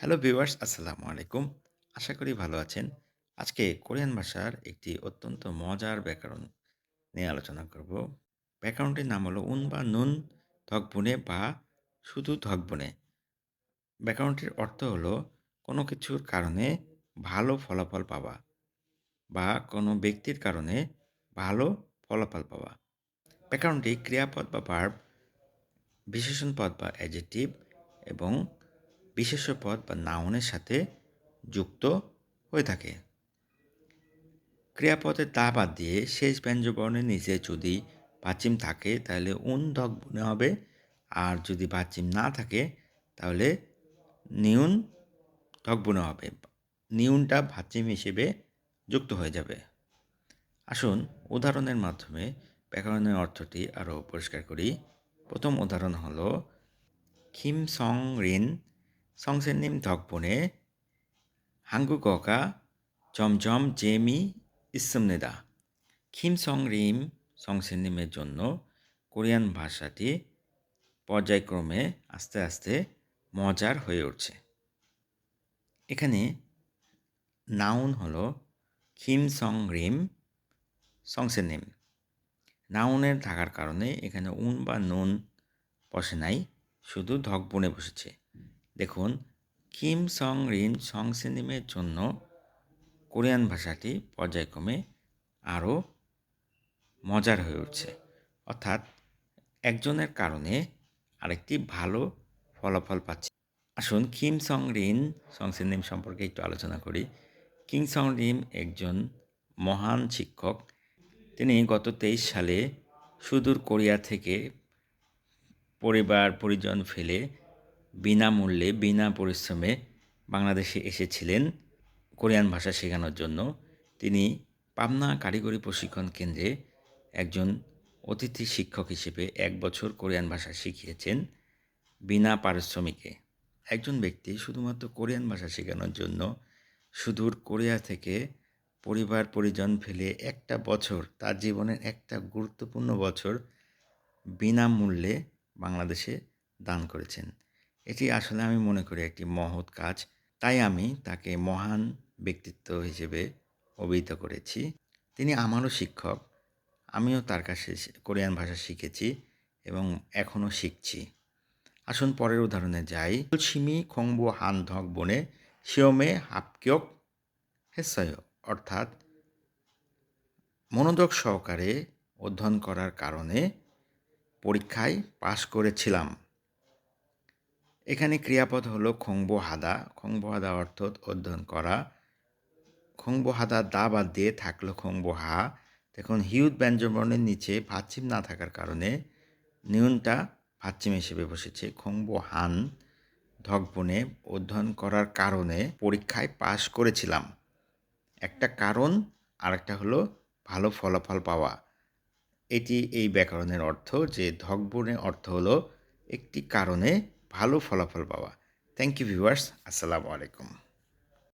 Hello viewers, আসসালামু আলাইকুম। আশা করি ভালো আছেন। আজকে কোরিয়ান ভাষার একটি অত্যন্ত মজার ব্যাকরণ নিয়ে আলোচনা করব। ব্যাকরণটির নাম হলো উন বা নুন ধকবুনে বা শুধু ধকবুনে। ব্যাকরণটির অর্থ হলো কোনো কিছুর কারণে ভালো ফলাফল পাওয়া বা কোনো ব্যক্তির কারণে ভালো ফলাফল পাওয়া। ব্যাকরণটি ক্রিয়াপদ বা ভার্ব, বিশেষণ পদ বা অ্যাডজেক্টিভ এবং বিশেষ্য পদ বা নাউনের সাথে যুক্ত হয়ে থাকে। ক্রিয়াপদের তা বাদ দিয়ে শেষ ব্যঞ্জনবর্ণের নিচে যদি বাচিম থাকে তাহলে উন ধক বুনে হবে। আর যদি বাচিম না থাকে তাহলে নিউন ধক বুনে হবে। নিউনটা বাচিম হিসেবে যুক্ত হয়ে যাবে। আসুন উদাহরণের মাধ্যমে ব্যাকরণের অর্থটি আরও পরিষ্কার করি। প্রথম উদাহরণ হলো 김성린 선생님 덕분에 한국어가 점점 재미있습니다. 킴성림 선생님의 জন্য কোরিয়ান ভাষাটি পর্যায়ক্রমে আস্তে আস্তে মজার হয়ে উঠছে। এখানে নাউন হলো 김성림 선생님। নাউনের থাকার কারণে এখানে উন বা নুন বসে নাই, শুধু ধক বনে বসেছে। দেখুন, 김성린 선생님의 জন্য কোরিয়ান ভাষাটি পর্যায়ক্রমে আরও মজার হয়ে উঠছে। অর্থাৎ একজনের কারণে আরেকটি ভালো ফলাফল পাচ্ছে। আসুন কিম সং রিন সংসের সম্পর্কে একটু আলোচনা করি। কিম সং রিন একজন মহান শিক্ষক। তিনি গত 23 সালে সুদূর কোরিয়া থেকে পরিবার পরিজন ফেলে বিনামূল্যে বিনা পরিশ্রমে বাংলাদেশে এসেছিলেন কোরিয়ান ভাষা শেখানোর জন্য। তিনি পাবনা কারিগরি প্রশিক্ষণ কেন্দ্রে একজন অতিথি শিক্ষক হিসেবে 1 বছর কোরিয়ান ভাষা শিখিয়েছেন বিনা পারিশ্রমিকে। একজন ব্যক্তি শুধুমাত্র কোরিয়ান ভাষা শেখানোর জন্য সুদূর কোরিয়া থেকে পরিবার পরিজন ফেলে একটা বছর, তার জীবনের একটা গুরুত্বপূর্ণ বছর বিনামূল্যে বাংলাদেশে দান করেছেন। এটি আসলে আমি মনে করি একটি মহৎ কাজ। তাই আমি তাকে মহান ব্যক্তিত্ব হিসেবে অভিহিত করেছি। তিনি আমারও শিক্ষক। আমিও তার কাছে কোরিয়ান ভাষা শিখেছি এবং এখনও শিখছি। আসুন পরের উদাহরণে যাই। 열심히 공부한 덕분에 시험에 합격했어요. অর্থাৎ মনোযোগ সহকারে অধ্যয়ন করার কারণে পরীক্ষায় পাশ করেছিলাম। এখানে ক্রিয়াপদ হলো খংবোহাদা। খংবোহাদা অর্থাৎ অধ্যয়ন করা। খংবোহাদা দা বাদ দিয়ে থাকলো খংবোহা। দেখুন, হিউজ ব্যঞ্জনবর্ণের নিচে ভাচ্ছিম না থাকার কারণে নিউনটা ভাচ্ছিম হিসেবে বসেছে। খংবোহান ধকবনে অধ্যয়ন করার কারণে পরীক্ষায় পাশ করেছিলাম। একটা কারণ, আরেকটা হলো ভালো ফলাফল পাওয়া। এটি এই ব্যাকরণের অর্থ যে ধকবনে অর্থ হলো একটি কারণে ভালো ফলাফল পাওয়া। থ্যাংক ইউ ভিউয়ার্স, আসসালামু আলাইকুম।